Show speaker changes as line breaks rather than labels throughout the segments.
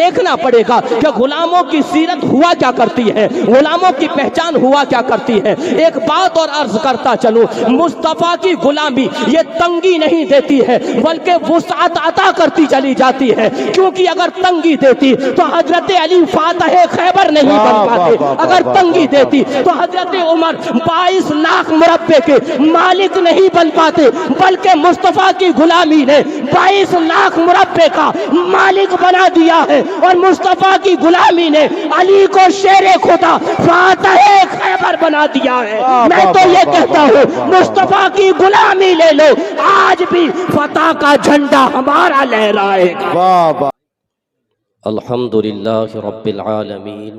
دیکھنا پڑے گا کہ غلاموں کی سیرت ہوا کیا کرتی ہے، غلاموں کی پہچان ہوا کیا کرتی ہے۔ ایک بات اور عرض کرتا چلوں، مصطفیٰ کی غلامی یہ تنگی نہیں دیتی ہے بلکہ وسعت عطا کرتی چلی جاتی ہے، کیونکہ اگر تنگی دیتی تو حضرت علی فاتح خیبر نہیں بن پاتے، اگر تنگی دیتی تو حضرت عمر 22 لاکھ مربع کے مالک نہیں بن پاتے، بلکہ مصطفیٰ کی غلامی نے 22 لاکھ مربع کا مالک بنا دیا ہے، اور مصطفیٰ کی غلامی نے علی کو شیر خدا فاتح خیبر بنا دیا ہے۔ میں تو یہ کہتا ہوں مصطفیٰ کی غلامی لے لو، آج بھی فتح کا جھنڈا ہمارا لہرائے گا۔
الحمدللہ رب العالمین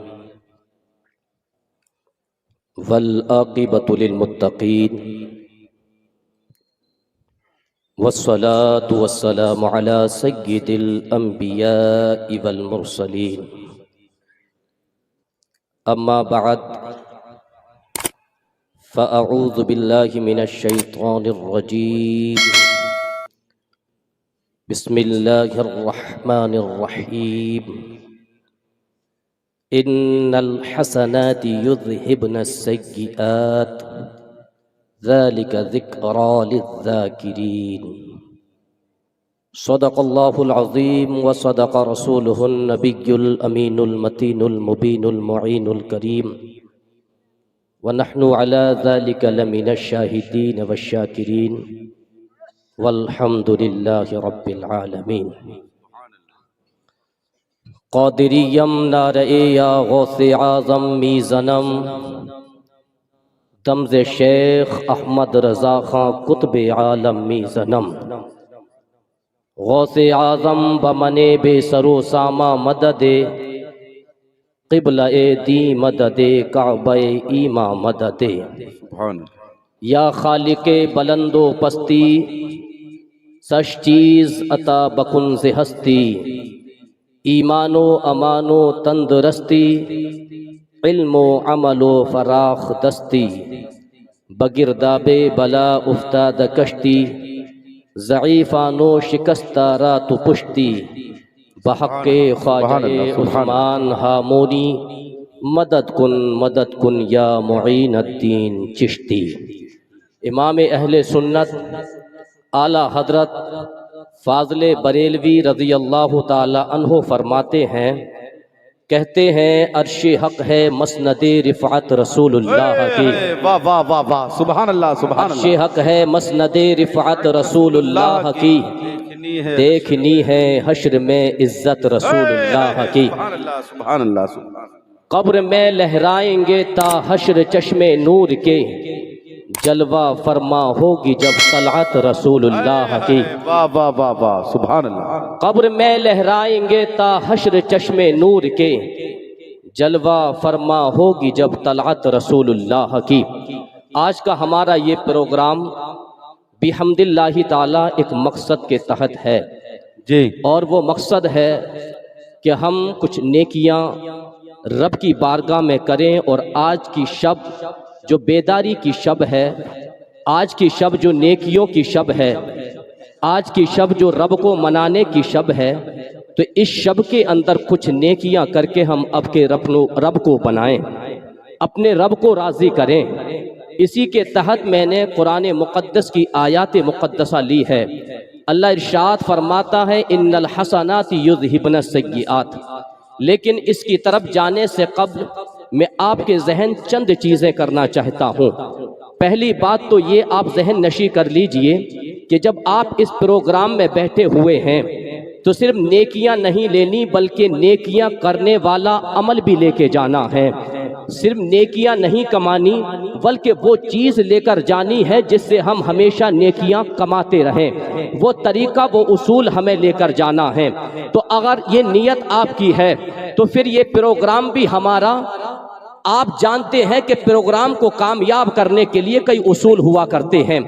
والعاقبۃ للمتقین والصلاة والسلام علی سید الانبیاء والمرسلین، اما بعد فاعوذ باللہ من الشیطان الرجیم، بسم اللہ الرحمن الرحیم، ان الحسنات یذہبن السیئات ذلک ذکری للذاکرین۔ صدق اللہ العظیم وصدق رسولہ النبی الامین المتین المبین المعین الکریم، ونحن علی ذلک لمن الشاہدین والشاکرین، والحمد للہ رب العالمین۔ قادریم نارئ یا غوث اعظم میزنم، دمز شیخ احمد رضا خاں قطب عالم میزنم، غوث اعظم بمنے بے سرو ساما مدد، قبلہ دی مدد کعبہ ایما مدد، یا خالق بلند و پستی سش چیز عطا بکن سے ہستی، ایمان و امان و تندرستی، علم و عمل و فراخ دستی، بگرداب بلا افتاد کشتی، ضعیفان و شکستہ رات و پشتی، بحق خواجہ عثمان ہامونی، مدد کن یا معین الدین چشتی۔ امام اہل سنت اعلیٰ حضرت فاضل بریلوی رضی اللہ تعالی عنہ فرماتے ہیں، کہتے ہیں عرش حق ہے مسند رفعت رسول اللہ کی،
واہ واہ واہ واہ، سبحان اللہ سبحان
عرش
اللہ۔
حق ہے مسند رفعت رسول اللہ کی، دیکھنی ہے حشر میں عزت رسول اللہ کی،
سبحان اللہ سبحان اللہ سبحان اللہ۔
قبر میں لہرائیں گے تا حشر چشم نور کے، جلوہ فرما ہوگی جب طلعت رسول اللہ کی،
واہ واہ واہ واہ، سبحان اللہ۔
قبر میں لہرائیں گے تا حشر چشم نور کے، جلوہ فرما ہوگی جب طلعت رسول اللہ کی۔ آج کا ہمارا یہ پروگرام بحمد اللہ تعالی ایک مقصد کے تحت ہے
جی،
اور وہ مقصد ہے کہ ہم کچھ نیکیاں رب کی بارگاہ میں کریں، اور آج کی شب جو بیداری کی شب ہے، آج کی شب جو نیکیوں کی شب ہے، آج کی شب جو رب کو منانے کی شب ہے، تو اس شب کے اندر کچھ نیکیاں کر کے ہم اب کے رب کو بنائیں، اپنے رب کو راضی کریں۔ اسی کے تحت میں نے قرآن مقدس کی آیات مقدسہ لی ہے۔ اللہ ارشاد فرماتا ہے ان الحسنات یذہبن السیئات، لیکن اس کی طرف جانے سے قبل میں آپ کے ذہن چند چیزیں کرنا چاہتا ہوں۔ پہلی بات تو یہ آپ ذہن نشی کر لیجئے کہ جب آپ اس پروگرام میں بیٹھے ہوئے ہیں تو صرف نیکیاں نہیں لینی بلکہ نیکیاں کرنے والا عمل بھی لے کے جانا ہے۔ صرف نیکیاں نہیں کمانی بلکہ وہ چیز لے کر جانی ہے جس سے ہم ہمیشہ نیکیاں کماتے رہیں، وہ طریقہ وہ اصول ہمیں لے کر جانا ہے۔ تو اگر یہ نیت آپ کی ہے تو پھر یہ پروگرام بھی ہمارا آپ جانتے ہیں کہ پروگرام کو کامیاب کرنے کے لیے کئی اصول ہوا کرتے ہیں.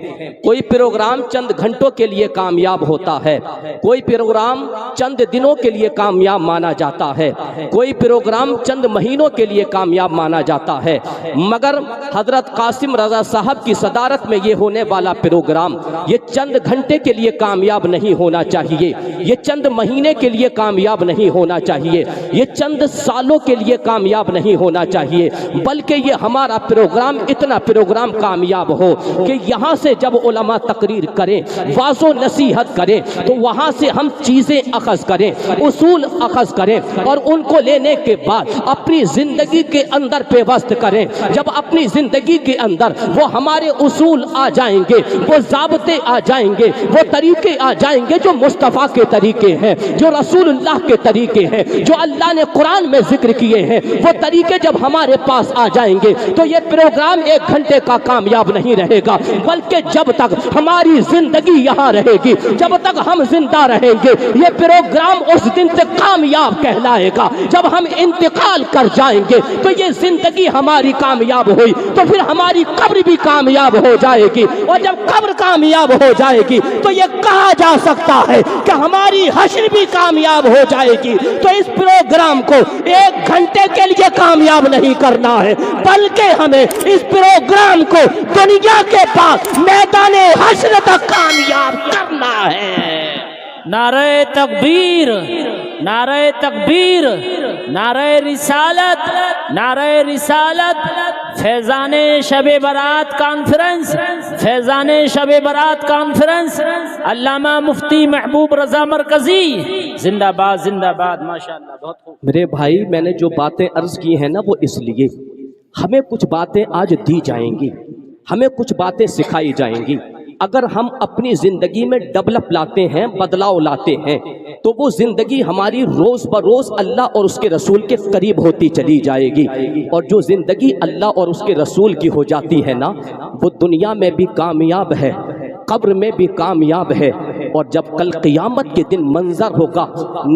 کوئی پروگرام چند گھنٹوں کے لیے کامیاب ہوتا ہے, کوئی پروگرام چند دنوں کے لیے کامیاب مانا جاتا ہے, کوئی پروگرام چند مہینوں کے لیے کامیاب مانا جاتا ہے. مگر حضرت قاسم رضا صاحب کی صدارت میں یہ ہونے والا پروگرام یہ چند گھنٹے کے لیے کامیاب نہیں ہونا چاہیے, یہ چند مہینے کے لیے کامیاب نہیں ہونا چاہیے, یہ چند سالوں کے لیے کامیاب نہیں ہونا چاہیے, بلکہ یہ ہمارا پروگرام اتنا پروگرام کامیاب ہو کہ یہاں سے جب علماء تقریر کریں, واعظ و نصیحت کریں, تو وہاں سے ہم چیزیں اخذ کریں, اصول اخذ کریں, اور ان کو لینے کے بعد اپنی زندگی کے اندر پیوست کریں. جب اپنی زندگی کے اندر وہ ہمارے اصول آ جائیں گے, وہ ضابطے آ جائیں گے, وہ طریقے آ جائیں گے جو مصطفیٰ کے طریقے ہیں, جو رسول اللہ کے طریقے ہیں, جو اللہ نے قرآن میں ذکر کیے ہیں, وہ طریقے جب ہمارے پاس آ جائیں گے تو یہ پروگرام ایک گھنٹے کا کامیاب نہیں رہے گا, بلکہ جب تک ہماری زندگی یہاں رہے گی, جب تک ہم زندہ رہیں گے, یہ پروگرام اس دن تک کامیاب کہلائے گا. جب ہم انتقال کر جائیں گے تو یہ زندگی ہماری کامیاب ہوئی تو پھر ہماری قبر بھی کامیاب ہو جائے گی, اور جب قبر کامیاب ہو جائے گی تو یہ کہا جا سکتا ہے کہ ہماری حشر بھی کامیاب ہو جائے گی. تو اس پروگرام کو ایک گھنٹے کے لیے کامیاب نہیں کرنا ہے, بلکہ ہمیں اس پروگرام کو دنیا کے پاس میدان حشر تک کامیاب کرنا ہے.
نعرہ تکبیر, نعرہ تکبیر, نعرہ رسالت, نعرہ رسالت. فیضان شب برات کانفرنس, فیضان شب برات کانفرنس, علامہ مفتی محبوب رضا مرکزی زندہ باد, زندہ باد. ماشاءاللہ بہت خوب.
میرے بھائی, میں نے جو باتیں عرض کی ہیں نا وہ اس لیے ہمیں کچھ باتیں آج دی جائیں گی, ہمیں کچھ باتیں سکھائی جائیں گی. اگر ہم اپنی زندگی میں ڈیولپ لاتے ہیں, بدلاؤ لاتے ہیں, تو وہ زندگی ہماری روز بروز اللہ اور اس کے رسول کے قریب ہوتی چلی جائے گی. اور جو زندگی اللہ اور اس کے رسول کی ہو جاتی ہے نا, وہ دنیا میں بھی کامیاب ہے, قبر میں بھی کامیاب ہے. اور جب کل قیامت کے دن منظر ہوگا,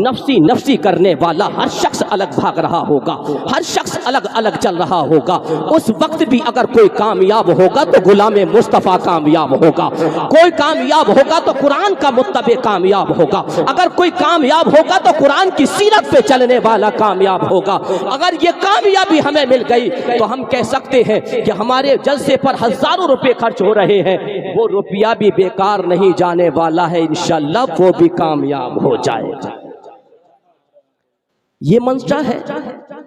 نفسی نفسی کرنے والا ہر شخص الگ بھاگ رہا ہوگا, ہر شخص الگ الگ چل رہا ہوگا, اس وقت بھی اگر کوئی کامیاب ہوگا تو غلام مصطفیٰ کامیاب ہوگا, کوئی کامیاب ہوگا تو قرآن کا متبع کامیاب ہوگا, اگر کوئی کامیاب ہوگا تو قرآن کی سیرت پہ چلنے والا کامیاب ہوگا. اگر یہ کامیابی ہمیں مل گئی تو ہم کہہ سکتے ہیں کہ ہمارے جلسے پر ہزاروں روپے خرچ ہو رہے ہیں, وہ روپیہ بھی بیکار نہیں جانے والا ہے, انشاءاللہ وہ بھی کامیاب ہو جائے گا. یہ منشا ہے,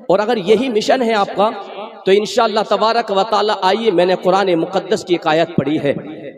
اور اگر یہی مشن ہے آپ کا تو انشاءاللہ تبارک و تعالی. آئیے, میں نے قرآن مقدس کی ایک آیت پڑھی ہے,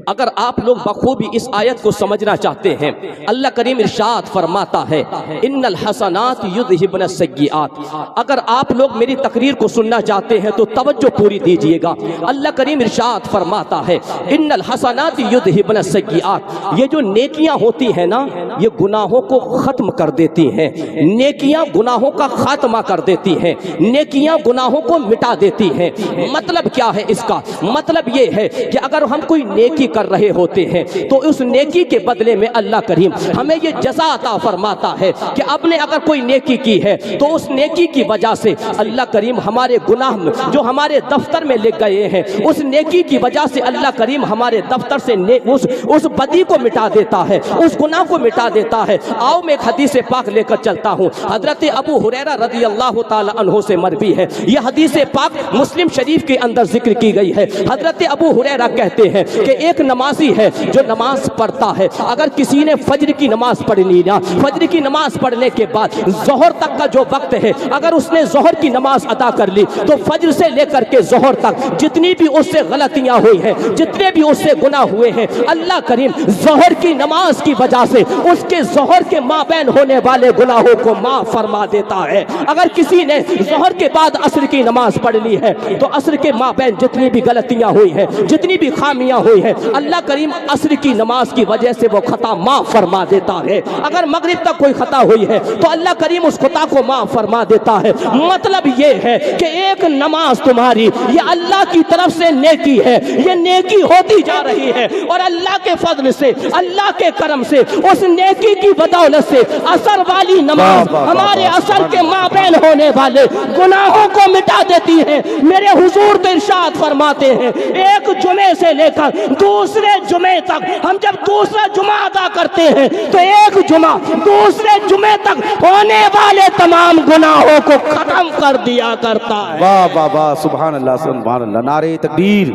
اگر آپ لوگ بخوبی اس آیت کو سمجھنا چاہتے ہیں, اللہ کریم ارشاد فرماتا ہے ان الحسنات یذہبن السیئات. اگر آپ لوگ میری تقریر کو سننا چاہتے ہیں تو توجہ پوری دیجئے گا. اللہ کریم ارشاد فرماتا ہے ان الحسنات یذہبن السیئات. یہ جو نیکیاں ہوتی ہیں نا, یہ گناہوں کو ختم کر دیتی ہیں, نیکیاں گناہوں کا خاتمہ کر دیتی ہیں, نیکیاں گناہوں کو مٹا دیتی ہیں. مطلب کیا ہے اس کا؟ مطلب یہ ہے کہ اگر ہم کوئی نیکی کر رہے ہوتے ہیں تو اس نیکی کے بدلے میں اللہ کریم ہمیں یہ جزا عطا فرماتا ہے کہ آپ نے اگر کوئی نیکی کی ہے تو اس نیکی کی وجہ سے اللہ کریم ہمارے گناہ جو ہمارے دفتر میں لکھ گئے ہیں, اس نیکی کی وجہ سے اللہ کریم ہمارے دفتر سے اس بدی کو مٹا دیتا ہے, اس گناہ کو مٹا دیتا ہے. آؤ میں ایک حدیث پاک لے کر چلتا ہوں. حضرت ابو ہریرہ رضی اللہ تعالی عنہ سے مروی ہے, یہ حدیث پاک مسلم شریف کے اندر ذکر کی گئی ہے. حضرت ابو ہریرہ کہتے ہیں کہ ایک نمازی ہے جو نماز پڑھتا ہے, اگر کسی نے فجر کی نماز پڑھنی نا, فجر کی نماز پڑھنے کے بعد ظہر تک کا جو وقت ہے, اگر اس نے ظہر کی نماز ادا کر لی تو فجر سے لے کر کے ظہر تک جتنی بھی اس سے غلطیاں ہوئی ہیں, جتنے بھی اس سے گناہ ہوئے ہیں, اللہ کریم ظہر کی نماز کی وجہ سے اس کے ظہر کے مابین ہونے والے گناہوں کو معاف فرما دیتا ہے. اگر کسی نے ظہر کے بعد عصر کی نماز پڑھ لی ہے تو عصر کے مابین جتنی بھی غلطیاں ہوئی ہیں, جتنی بھی خامیاں ہوئی ہیں,
اللہ کریم عصر کی نماز کی وجہ سے وہ خطا معاف فرما دیتا ہے. اگر مغرب تک کوئی خطا ہوئی ہے تو اللہ کریم اس خطا کو معاف فرما دیتا ہے. مطلب یہ ہے کہ ایک نماز تمہاری یہ اللہ کی طرف سے نیکی ہے, یہ نیکی ہوتی جا رہی ہے, اور اللہ کے فضل سے, اللہ کے کرم سے, اس نیکی کی بدولت سے اثر والی نماز ہمارے اثر کے مابین ہونے والے گناہوں کو مٹا دیتی ہے. میرے حضور تو ارشاد فرماتے ہیں ایک جمعے سے لے کر دوسرے جمعے تک ہم جب دوسرا جمعہ ادا کرتے ہیں تو ایک جمعہ دوسرے جمعے تک ہونے والے تمام گناہوں کو ختم کر دیا کرتا ہے.
واہ واہ واہ, سبحان اللہ سبحان اللہ. نعرہ تکبیر,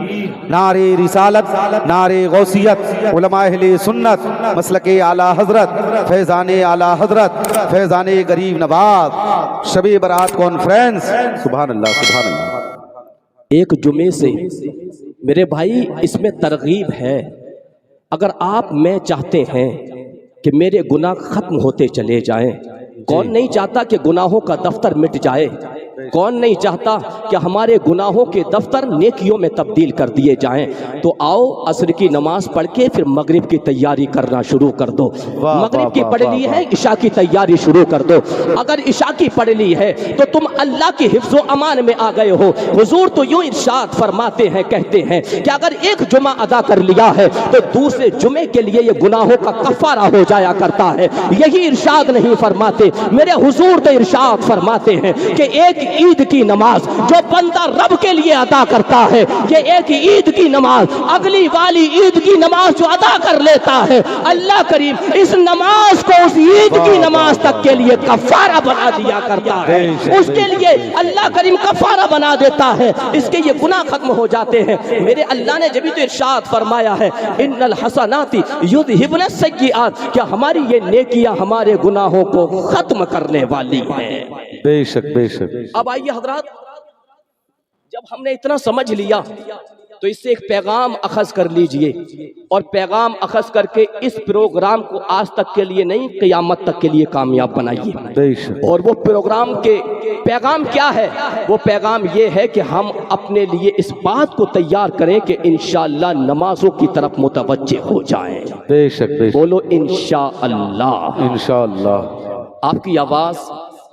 نعرہ رسالت, نعرہ غوثیت, علماء اہل سنت, مسلک اعلیٰ حضرت, فیضان اعلیٰ حضرت, فیضان غریب نواز, شب برات کانفرنس. سبحان اللہ سبحان اللہ.
ایک جمعے سے میرے بھائی اس میں ترغیب ہے. اگر آپ میں چاہتے ہیں کہ میرے گناہ ختم ہوتے چلے جائیں, کون نہیں چاہتا کہ گناہوں کا دفتر مٹ جائے؟ کون نہیں چاہتا کہ ہمارے گناہوں کے دفتر نیکیوں میں تبدیل کر دیے جائیں؟ تو آؤ عصر کی نماز پڑھ کے پھر مغرب کی تیاری کرنا شروع کر دو. مغرب کی پڑھ لی ہے, عشاء کی تیاری شروع کر دو. اگر عشاء کی پڑھ لی ہے تو تم اللہ کی حفظ و امان میں آ گئے ہو. حضور تو یوں ارشاد فرماتے ہیں, کہتے ہیں کہ اگر ایک جمعہ ادا کر لیا ہے تو دوسرے جمعے کے لیے یہ گناہوں کا کفارہ ہو جایا کرتا ہے. یہی ارشاد نہیں فرماتے میرے حضور تو ارشاد فرماتے ہیں کہ ایک عید کی نماز جو بندہ رب کے لیے ادا کرتا ہے, یہ ایک عید کی نماز اگلی والی عید کی نماز جو ادا کر لیتا ہے, اللہ کریم اس نماز کو اس عید کی نماز تک کے لیے کفارہ بنا دیا کرتا ہے. اس کے لیے اللہ کریم کفارہ بنا دیتا ہے, اس کے یہ گناہ ختم ہو جاتے ہیں. میرے اللہ نے جبھی تو ارشاد فرمایا ہے ان الحسنات یذھبن السیئات, کیا ہماری یہ نیکیاں ہمارے گناہوں کو ختم کرنے والی ہیں.
بے شک بے شک.
اب آئیے حضرات, جب ہم نے اتنا سمجھ لیا تو اس سے ایک پیغام اخذ کر لیجئے, اور پیغام اخذ کر کے اس پروگرام کو آج تک کے لیے نہیں قیامت تک کے لیے کامیاب بنائیے.
بے شک.
اور وہ پروگرام کے پیغام کیا ہے؟ وہ پیغام یہ ہے کہ ہم اپنے لیے اس بات کو تیار کریں کہ انشاءاللہ نمازوں کی طرف متوجہ ہو جائیں.
بے شک بے شک.
بولو انشاءاللہ.
انشاءاللہ.
آپ کی آواز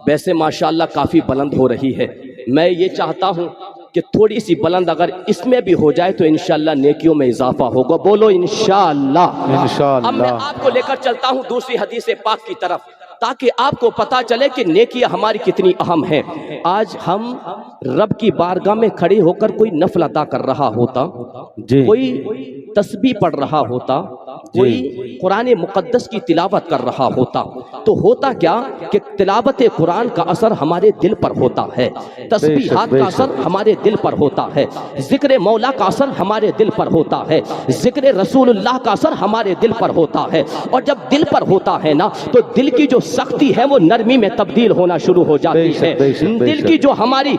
ویسے ماشاءاللہ کافی بلند ہو رہی ہے, میں یہ چاہتا ہوں کہ تھوڑی سی بلند اگر اس میں بھی ہو جائے تو انشاءاللہ نیکیوں میں اضافہ ہوگا. بولو انشاءاللہ.
انشاءاللہ.
اب میں آپ کو لے کر چلتا ہوں دوسری حدیث پاک کی طرف, تاکہ آپ کو پتا چلے کہ نیکیاں ہماری کتنی اہم ہیں. آج ہم رب کی بارگاہ میں کھڑے ہو کر کوئی نفل ادا کر رہا ہوتا, کوئی تسبیح پڑھ رہا ہوتا, کوئی قرآن مقدس کی تلاوت کر رہا ہوتا, تو ہوتا کیا کہ تلاوت قرآن کا اثر ہمارے دل پر ہوتا ہے, تسبیحات کا اثر ہمارے دل پر ہوتا ہے, ذکر مولا کا اثر ہمارے دل پر ہوتا ہے, ذکر رسول اللہ کا اثر ہمارے دل پر ہوتا ہے. اور جب دل پر ہوتا ہے نا تو دل کی جو سختی ہے وہ نرمی میں تبدیل ہونا شروع ہو جاتی ہے. دل کی جو ہمارے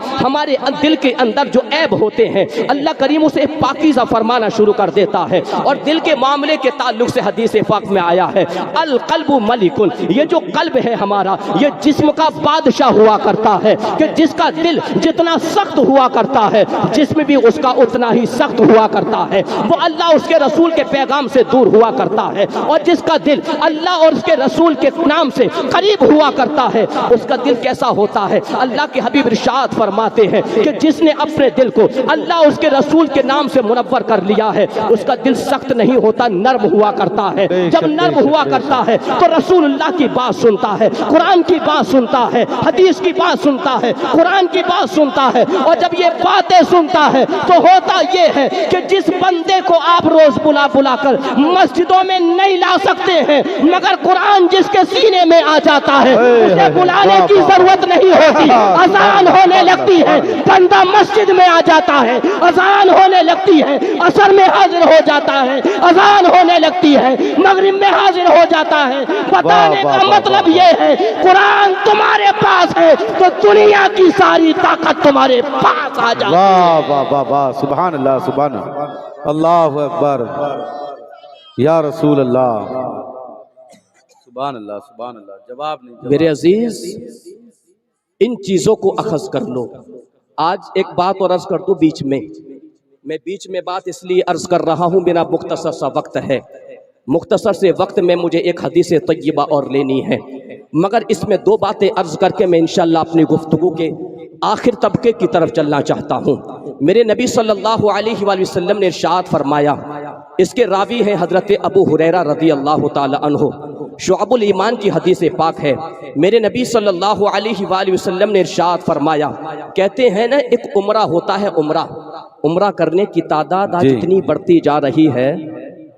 دل کے اندر جو عیب ہوتے ہیں اللہ کریم اسے پاکیزہ فرمانا شروع کر دیتا ہے. اور دل کے معاملے کے تعلق سے حدیث پاک میں آیا ہے القلب ملکن, یہ جو قلب ہے ہمارا یہ جسم کا بادشاہ ہوا کرتا ہے, کہ جس کا دل جتنا سخت ہوا کرتا ہے جسم بھی اس کا اتنا ہی سخت ہوا کرتا ہے. وہ اللہ اس کے رسول کے پیغام سے دور ہوا کرتا ہے, اور جس کا دل اللہ اور اس کے رسول کے نام سے قریب ہوا کرتا ہے اس کا دل کیسا ہوتا ہے؟ اللہ کے حبیب ارشاد فرماتے ہیں کہ جس نے اپنے دل کو اللہ اس کے رسول کے نام سے منور کر لیا ہے اس کا دل سخت نہیں ہوتا, نرم ہوا کرتا ہے. جب نرم ہوا کرتا ہے تو رسول اللہ کی بات سنتا ہے, قرآن کی بات سنتا ہے, حدیث کی بات سنتا ہے, قرآن کی بات سنتا ہے. اور جب یہ باتیں سنتا ہے تو ہوتا یہ ہے کہ جس بندے کو آپ روز بلا کر مسجدوں میں نہیں لا سکتے ہیں, مگر قرآن جس کے سینے میں آ جاتا ہے اسے بلانے کی ضرورت نہیں ہوتی. اذان ہونے لگتی ہے, بندہ مسجد میں آ جاتا ہے, اذان ہونے لگتی ہے, عصر میں حاضر ہو جاتا ہے, اذان ہونے لگتی ہے, مغرب میں حاضر ہو جاتا ہے. بتانے کا مطلب یہ ہے قرآن تمہارے پاس ہے تو دنیا کی ساری طاقت تمہارے پاس آ جاتی ہے.
واہ واہ واہ واہ, سبحان اللہ سبحان اللہ. اللہ اکبر یا رسول اللہ. سبحان اللہ سبحان اللہ. جواب نہیں.
میرے عزیز ان چیزوں کو اخذ کر لو. آج ایک بات اور عرض کر دو بیچ میں, میں بیچ میں بات اس لیے عرض کر رہا ہوں، میرا مختصر سا وقت ہے، مختصر سے وقت میں مجھے ایک حدیث طیبہ اور لینی ہے، مگر اس میں دو باتیں عرض کر کے میں انشاءاللہ اپنی گفتگو کے آخر طبقے کی طرف چلنا چاہتا ہوں۔ میرے نبی صلی اللہ علیہ وآلہ وسلم نے ارشاد فرمایا، اس کے راوی ہیں حضرت ابو ہریرہ رضی اللہ تعالی عنہ، شعب الایمان کی حدیث پاک ہے۔ میرے نبی صلی اللہ علیہ وآلہ وسلم نے ارشاد فرمایا، کہتے ہیں نا ایک عمرہ ہوتا ہے، عمرہ کرنے کی تعداد آج اتنی بڑھتی جا رہی ہے،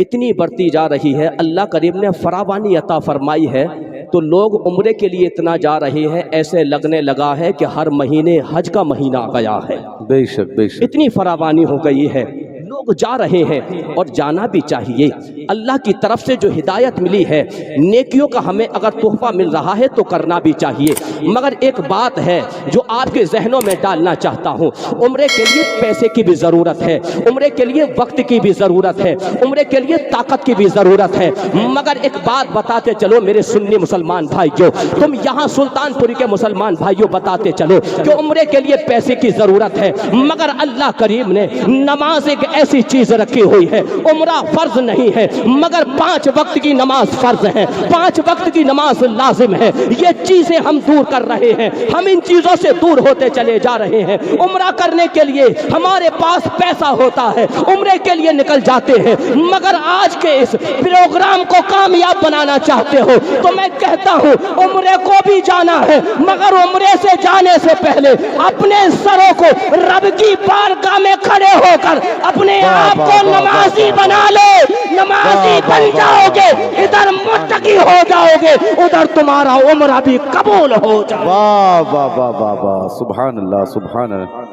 اتنی بڑھتی جا رہی ہے، اللہ کریم نے فراوانی عطا فرمائی ہے، تو لوگ عمرے کے لیے اتنا جا رہے ہیں، ایسے لگنے لگا ہے کہ ہر مہینے حج کا مہینہ آ گیا ہے۔
بے شک بے شک،
اتنی فراوانی ہو گئی ہے، لوگ جا رہے ہیں اور جانا بھی چاہیے۔ اللہ کی طرف سے جو ہدایت ملی ہے، نیکیوں کا ہمیں اگر تحفہ مل رہا ہے تو کرنا بھی چاہیے، مگر ایک بات ہے جو آپ کے ذہنوں میں ڈالنا چاہتا ہوں، عمرے کے لیے پیسے کی بھی ضرورت ہے، عمرے کے لیے وقت کی بھی ضرورت ہے، عمرے کے لیے طاقت کی بھی ضرورت ہے، مگر ایک بات بتاتے چلو میرے سنی مسلمان بھائیوں، تم یہاں سلطان پوری کے مسلمان بھائیوں بتاتے چلو کہ عمرے کے لیے پیسے کی ضرورت ہے، مگر اللہ کریم نے نماز ایک ایسی چیز رکھی ہوئی ہے، عمرہ فرض نہیں ہے مگر 5 وقت کی نماز فرض ہے، 5 وقت کی نماز لازم ہے، یہ چیزیں ہم دور کر رہے ہیں، ہم ان چیزوں سے دور ہوتے چلے جا رہے ہیں۔ عمرہ کرنے کے لیے ہمارے پاس پیسہ ہوتا ہے، عمرے کے لیے نکل جاتے ہیں، مگر آج کے اس پروگرام کو کامیاب بنانا چاہتے ہو تو میں کہتا ہوں عمرے کو بھی جانا ہے، مگر عمرے سے جانے سے پہلے اپنے سروں کو رب کی بارگاہ میں کھڑے ہو کر اپنے آپ کو نمازی بنا لو، نمازی بن جاؤ گے، ادھر متقی ہو جاؤ گے، ادھر تمہارا عمرہ بھی قبول ہو جائے۔
واہ واہ واہ واہ واہ، سبحان اللہ سبحان اللہ،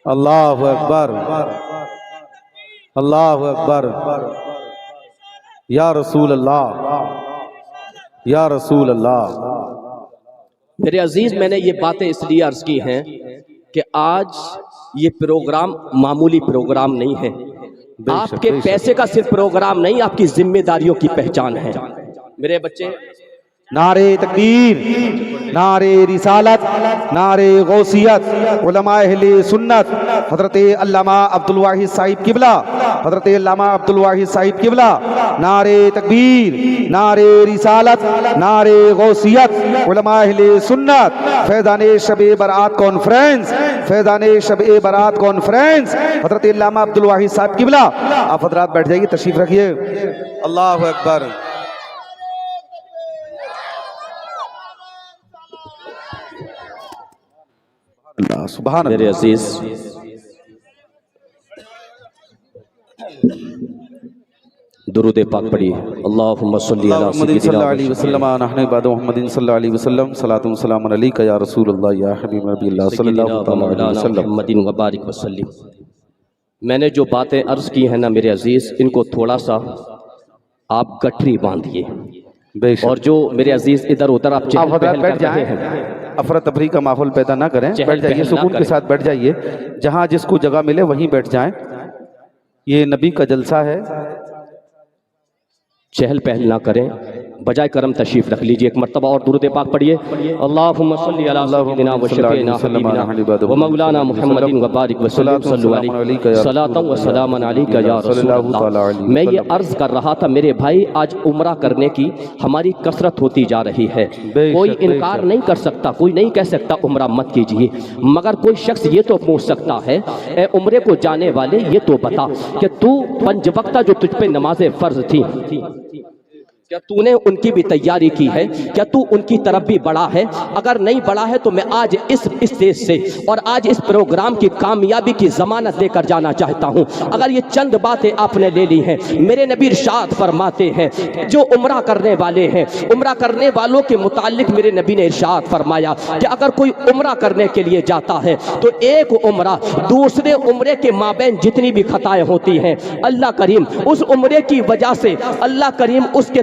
اللہ اکبر اللہ اکبر، یا رسول اللہ یا رسول اللہ۔
میرے عزیز، میں نے یہ باتیں اس لیے عرض کی ہیں کہ آج یہ پروگرام معمولی پروگرام نہیں ہے، آپ کے پیسے کا صرف پروگرام نہیں، آپ کی ذمہ داریوں کی پہچان ہے۔ میرے بچے،
نعرے تکبیر، نعرے رسالت، نعرے غوثیت، علماء اہل سنت، حضرت علامہ عبدالواحد صاحب قبلہ، حضرت علامہ عبدالواحد صاحب قبلہ، نعرے تکبیر، نعرے رسالت، نعرے غوثیت، علماء اہل سنت، فیضان شب برات کانفرنس، فیضان شب برات کانفرنس، حضرت علامہ عبدالواحد صاحب قبلہ۔ آپ حضرات بیٹھ جائیے، تشریف رکھیے۔ اللہ اکبر، اللہ سبحان
میرے
اللہ۔
عزیز، درود پاک پڑھیے، اللہم صلی علی
محمد صلی
سیدنا
اللہ علیہ وسلم، نحن عباد محمد صلی اللہ علیہ وسلم، صلاۃ و سلام علیک یا رسول اللہ یا حبیب ربی اللہ صلی اللہ تعالی علیہ وسلم۔
محمد وبارک وسلم۔ میں نے جو باتیں عرض کی ہیں نا میرے عزیز، ان کو تھوڑا سا آپ گٹھری باندھیے،
بے شک،
اور جو میرے عزیز ادھر ادھر آپ
آپ
چہل
حضرات
پہل
بیٹھ
کر رہے
جائیں،
ہیں،
افراتفری کا ماحول پیدا نہ کریں،
چہل
بیٹھ جائیے،
پہل نہ
سکون کے
کریں۔
ساتھ بیٹھ جائیے، جہاں جس کو جگہ ملے وہیں بیٹھ جائیں، یہ نبی کا جلسہ ہے۔
چہل پہل نہ کریں، بجائے کرم تشریف رکھ لیجئے، ایک مرتبہ اور درود پاک پڑھیے، اللہم صلی علی سیدنا و شفیعنا حبیبنا و مولانا محمد وبارک وسلم، صلو علیہ صلاۃ و سلام علیک یا رسول اللہ۔ میں یہ عرض کر رہا تھا میرے بھائی، آج عمرہ کرنے کی ہماری کثرت ہوتی جا رہی ہے، کوئی انکار نہیں کر سکتا، کوئی نہیں کہہ سکتا عمرہ مت کیجئے، مگر کوئی شخص یہ تو پوچھ سکتا ہے، اے عمرے کو جانے والے یہ تو بتا کہ تو 5 وقتہ جو تجھ پہ نمازیں فرض تھی، کیا تو نے ان کی بھی تیاری کی ہے؟ کیا تو ان کی طرف بھی بڑھا ہے؟ اگر نہیں بڑھا ہے تو میں آج اس اسٹیج سے اور آج اس پروگرام کی کامیابی کی ضمانت دے کر جانا چاہتا ہوں۔ اگر یہ چند باتیں آپ نے لے لی ہیں، میرے نبی ارشاد فرماتے ہیں جو عمرہ کرنے والے ہیں، عمرہ کرنے والوں کے متعلق میرے نبی نے ارشاد فرمایا کہ اگر کوئی عمرہ کرنے کے لیے جاتا ہے تو ایک عمرہ دوسرے عمرے کے مابین جتنی بھی خطائیں ہوتی ہیں، اللہ کریم اس عمرے کی وجہ سے اللہ کریم اس کے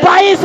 22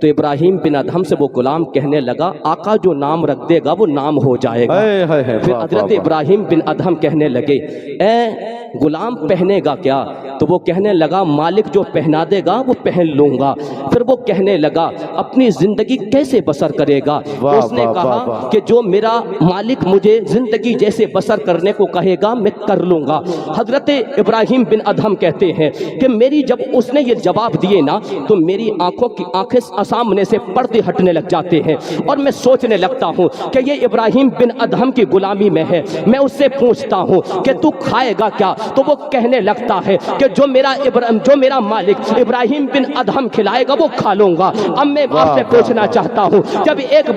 تو ابراہیم بن ادہم سے وہ غلام کہنے لگا آقا جو نام رکھ دے گا وہ نام ہو جائے گا۔ پھر حضرت ابراہیم بن ادہم کہنے لگے اے غلام پہنے گا کیا؟ تو وہ کہنے لگا مالک جو پہنا دے گا وہ پہن لوں گا۔ پھر وہ کہنے لگا اپنی زندگی کیسے بسر کرے گا؟ اس نے کہا کہ جو میرا مالک مجھے زندگی جیسے بسر کرنے کو کہے گا میں کر لوں گا۔ حضرت ابراہیم بن ادہم کہتے ہیں کہ میری جب اس نے یہ جواب دیے نا تو میری آنکھیں سامنے سے پردے ہٹنے لگ جاتے ہیں اور میں سوچنے لگتا ہوں کہ یہ ابراہیم بن ادہم کی غلامی میں ہے۔ میں اس سے پوچھتا ہوں کہ تو کھائے گا کیا؟ تو وہ کہنے لگتا ہے کہ جو میرا مالک ابراہیم بن ادہم کھلائے گا وہ کھا لوں گا۔ اب میں آپ سے پوچھنا چاہتا ہوں جب ایک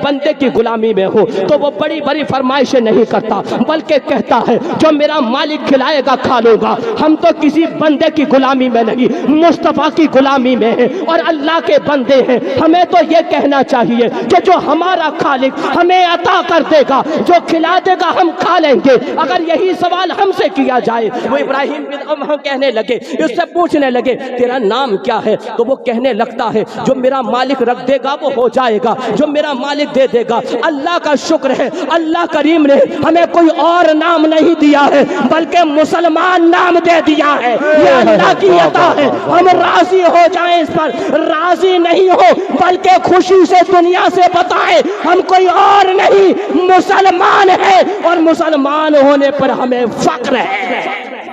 بندے کی غلامی میں ہو تو وہ بڑی بڑی فرمائشیں نہیں کرتا بلکہ کہتا ہے جو میرا مالک کھلائے گا کھا لوں گا۔ ہم تو کسی بندے کی غلامی میں نہیں مصطفیٰ کی غلامی میں ہیں اور اللہ کے بندے ہیں۔ ہمیں تو یہ کہنا چاہیے کہ جو ہمارا خالق ہمیں عطا کر دے گا جو کھلا دے گا ہم کھا لیں گے۔ اگر یہی سوال ہم سے کیا جائے وہ ابراہیم بن ادہم کہنے لگے اس سے پوچھنے لگے تیرا نام کیا ہے؟ تو وہ کہنے لگتا ہے جو میرا مالک رکھ دے گا وہ ہو جائے گا، جو میرا مالک دے دے گا۔ اللہ کا شکر ہے اللہ کریم نے ہمیں کوئی اور نام نہیں دیا ہے بلکہ مسلمان نام دے دیا ہے۔ یہ اللہ کی عطا ہے، ہم راضی ہو جائیں اس پر، راضی نہیں ہو بلکہ خوشی سے دنیا سے بتائیں ہم کوئی اور نہیں مسلمان ہے اور مسلمان ہونے پر ہمیں فخر ہے۔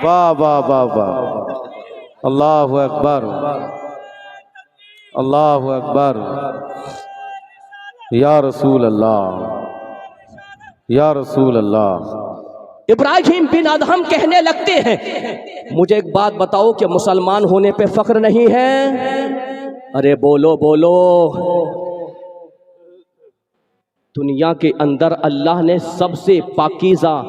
واہ واہ واہ واہ، اللہ اکبر اللہ اکبر، یا رسول اللہ یا رسول اللہ۔
ابراہیم بن ادہم کہنے لگتے ہیں مجھے ایک بات بتاؤ کہ مسلمان ہونے پہ فخر نہیں ہے؟ ارے بولو بولو۔ دنیا کے اندر اللہ نے سب سے پاکیزہ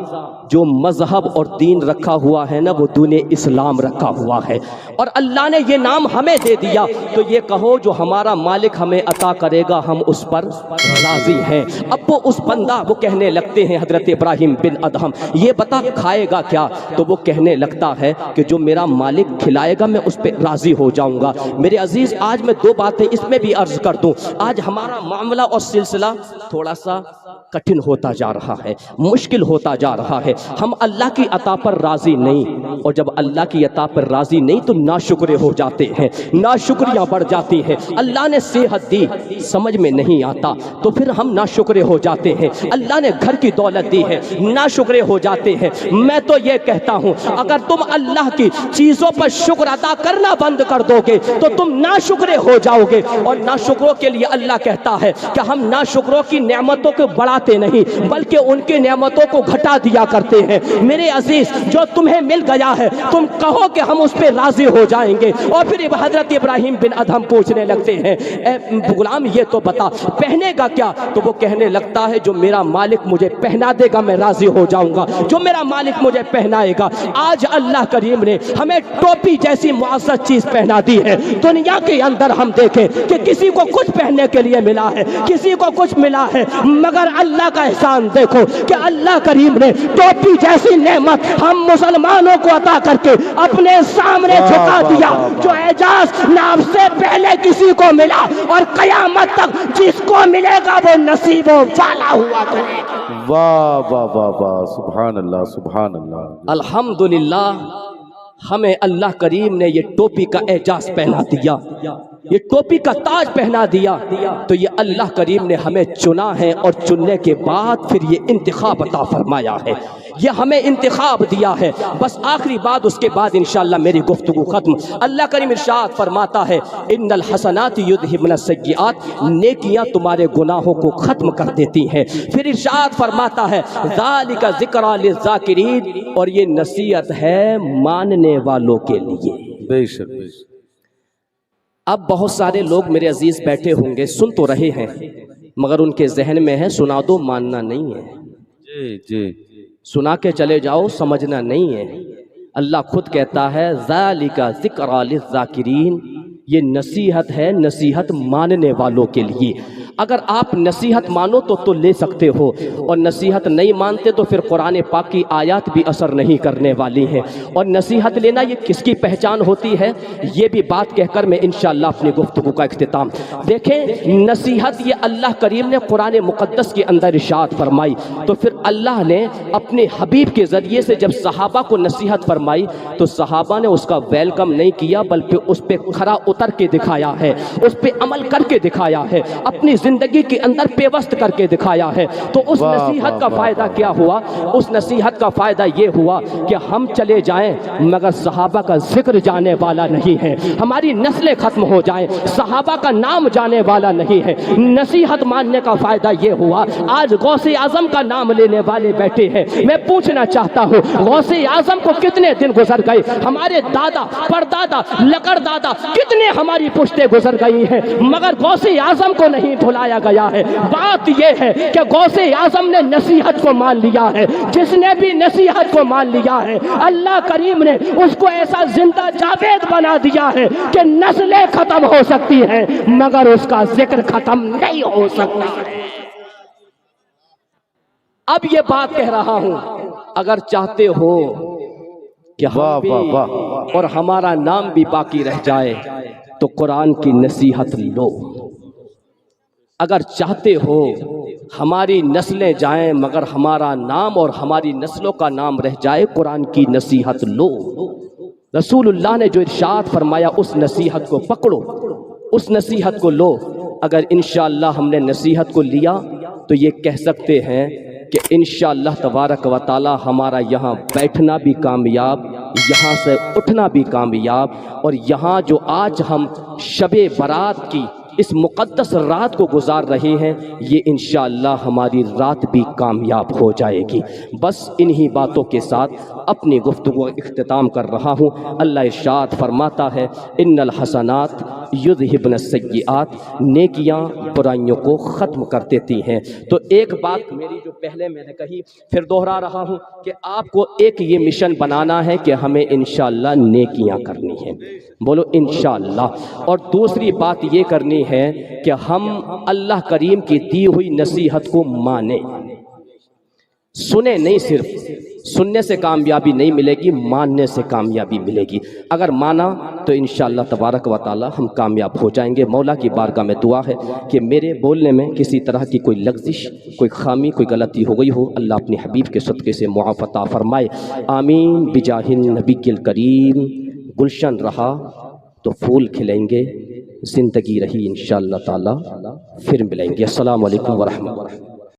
جو مذہب اور دین رکھا ہوا ہے نا وہ دین اسلام رکھا ہوا ہے اور اللہ نے یہ نام ہمیں دے دیا تو یہ کہو جو ہمارا مالک ہمیں عطا کرے گا ہم اس پر راضی ہیں۔ اب وہ اس بندہ وہ کہنے لگتے ہیں حضرت ابراہیم بن ادہم یہ بتا کھائے گا کیا؟ تو وہ کہنے لگتا ہے کہ جو میرا مالک کھلائے گا میں اس پہ راضی ہو جاؤں گا۔ میرے عزیز آج میں دو باتیں اس میں بھی عرض کر دوں، آج ہمارا معاملہ اور سلسلہ تھوڑا سا کٹھن ہوتا جا رہا ہے، مشکل ہوتا جا رہا ہے۔ ہم اللہ کی عطا پر راضی نہیں اور جب اللہ کی عطا پر راضی نہیں تو ناشکرے ہو جاتے ہیں، ناشکریاں بڑھ جاتی ہیں۔ اللہ نے صحت دی سمجھ میں نہیں آتا تو پھر ہم ناشکرے ہو جاتے ہیں۔ اللہ نے گھر کی دولت دی ہے ناشکرے ہو جاتے ہیں۔ میں تو یہ کہتا ہوں اگر تم اللہ کی چیزوں پر شکر ادا کرنا بند کر دو گے تو تم ناشکرے ہو جاؤ گے اور ناشکروں کے لیے اللہ کہتا ہے کہ ہم ناشکروں کی نعمتوں کو بڑھاتے نہیں بلکہ ان کی نعمتوں کو گھٹا دیا کرتے ہیں۔ میرے عزیز جو تمہیں مل گیا ہے تم کہو کہ ہم اس پہ راضی ہو جائیں گے۔ اور پھر حضرت ابراہیم بن ادہم پوچھنے لگتے ہیں اے غلام یہ تو بتا پہنے گا کیا؟ تو وہ کہنے لگتا ہے جو میرا مالک مجھے پہنا دے گا میں راضی ہو جاؤں گا، جو میرا مالک مجھے پہنائے گا۔ آج اللہ کریم نے ہمیں ٹوپی جیسی معزز چیز پہنا دی ہے۔ دنیا کے اندر ہم دیکھیں کہ کسی کو کچھ پہننے کے لیے ملا ہے کسی کو کچھ ملا ہے مگر اللہ کا احسان دیکھو کہ اللہ کریم نے ٹوپی جیسی نعمت ہم مسلمانوں کو عطا کر کے اپنے سامنے جھکا دیا جو اعجاز نہ اب سے پہلے کسی کو ملا اور قیامت تک جس کو ملے گا وہ نصیب والا ہوا کرے گا۔
واہ واہ واہ واہ، سبحان اللہ سبحان اللہ۔
الحمدللہ ہمیں اللہ کریم نے یہ ٹوپی کا اعجاز پہنا دیا، یہ ٹوپی کا تاج پہنا دیا تو یہ اللہ کریم نے ہمیں چنا ہے اور چننے کے بعد پھر یہ انتخاب عطا فرمایا ہے، یہ ہمیں انتخاب دیا ہے۔ بس آخری بات اس کے بعد انشاءاللہ میری گفتگو ختم۔ اللہ کریم ارشاد فرماتا ہے ان الحسنات یذہبن السیئات، نیکیاں تمہارے گناہوں کو ختم کر دیتی ہیں۔ پھر ارشاد فرماتا ہے ذالک ذکری للذاکرین، اور یہ نصیحت ہے ماننے والوں کے لیے۔
بے شک بے شک۔
اب بہت سارے لوگ میرے عزیز بیٹھے ہوں گے سن تو رہے ہیں مگر ان کے ذہن میں ہے سنا دو ماننا نہیں ہے،
جی جی،
سنا کے چلے جاؤ سمجھنا نہیں ہے۔ اللہ خود کہتا ہے ذالک ذکری للذاکرین، یہ نصیحت ہے نصیحت ماننے والوں کے لیے۔ اگر آپ نصیحت مانو تو لے سکتے ہو، اور نصیحت نہیں مانتے تو پھر قرآن پاک کی آیات بھی اثر نہیں کرنے والی ہیں۔ اور نصیحت لینا یہ کس کی پہچان ہوتی ہے، یہ بھی بات کہہ کر میں انشاءاللہ اپنی گفتگو کا اختتام۔ دیکھیں نصیحت یہ اللہ کریم نے قرآن مقدس کے اندر ارشاد فرمائی، تو پھر اللہ نے اپنے حبیب کے ذریعے سے جب صحابہ کو نصیحت فرمائی تو صحابہ نے اس کا ویلکم نہیں کیا، بلکہ اس پہ کھرا اتر کے دکھایا ہے، اس پہ عمل کر کے دکھایا ہے، اپنی زندگی کے اندر پیوست کر کے دکھایا ہے۔ تو اس نصیحت کا فائدہ کیا ہوا؟ اس نصیحت کا فائدہ یہ ہوا کہ ہم چلے جائیں مگر صحابہ کا ذکر جانے والا نہیں ہے، ہماری نسلیں ختم ہو جائیں صحابہ کا نام جانے والا نہیں ہے۔ نصیحت ماننے کا فائدہ یہ ہوا، آج غوث اعظم کا نام لینے والے بیٹھے ہیں، میں پوچھنا چاہتا ہوں غوث اعظم کو کتنے دن گزر گئے، ہمارے دادا پردادا لکڑ دادا کتنے ہماری پشتیں گزر گئی ہیں، مگر غوث اعظم کو نہیں بھلایا گیا ہے۔ بات یہ ہے کہ غوث اعظم نے نصیحت کو مان لیا ہے، جس نے بھی نصیحت کو مان لیا ہے اللہ کریم نے اس کو ایسا زندہ جاوید بنا دیا ہے کہ نسلیں ختم ہو سکتی ہیں مگر اس کا ذکر ختم نہیں ہو سکتا۔ اب یہ بات کہہ رہا ہوں، اگر چاہتے ہو کہ ہم بھی اور ہمارا نام بھی باقی رہ جائے تو قرآن کی نصیحت لو۔ اگر چاہتے ہو ہماری نسلیں جائیں مگر ہمارا نام اور ہماری نسلوں کا نام رہ جائے، قرآن کی نصیحت لو۔ رسول اللہ نے جو ارشاد فرمایا اس نصیحت کو پکڑو، اس نصیحت کو لو۔ اگر انشاءاللہ ہم نے نصیحت کو لیا تو یہ کہہ سکتے ہیں کہ انشاءاللہ تبارک و تعالی ہمارا یہاں بیٹھنا بھی کامیاب، یہاں سے اٹھنا بھی کامیاب، اور یہاں جو آج ہم شب برات کی اس مقدس رات کو گزار رہے ہیں یہ انشاءاللہ ہماری رات بھی کامیاب ہو جائے گی۔ بس انہی باتوں کے ساتھ اپنی گفتگو اختتام کر رہا ہوں۔ اللہ ارشاد فرماتا ہے ان الحسنات یذہبن السیئات، نیکیاں برائیوں کو ختم کر دیتی ہیں۔ تو ایک بات میری جو پہلے میں نے کہی پھر دوہرا رہا ہوں کہ آپ کو ایک یہ مشن بنانا ہے کہ ہمیں انشاءاللہ نیکیاں کرنی ہیں، بولو انشاءاللہ۔ اور دوسری بات یہ کرنی ہے کہ ہم اللہ کریم کی دی ہوئی نصیحت کو مانیں، سنیں نہیں، صرف سننے سے کامیابی نہیں ملے گی، ماننے سے کامیابی ملے گی۔ اگر مانا تو انشاءاللہ تبارک و تعالی ہم کامیاب ہو جائیں گے۔ مولا کی بارگاہ میں دعا ہے کہ میرے بولنے میں کسی طرح کی کوئی لغزش، کوئی خامی، کوئی غلطی ہو گئی ہو، اللہ اپنے حبیب کے صدقے سے معاف عطا فرمائے، آمین بجاہ النبی الکریم۔ گلشن رہا تو پھول کھلیں گے، زندگی رہی انشاءاللہ تعالی پھر ملیں گے۔ السلام علیکم ورحمۃ اللہ۔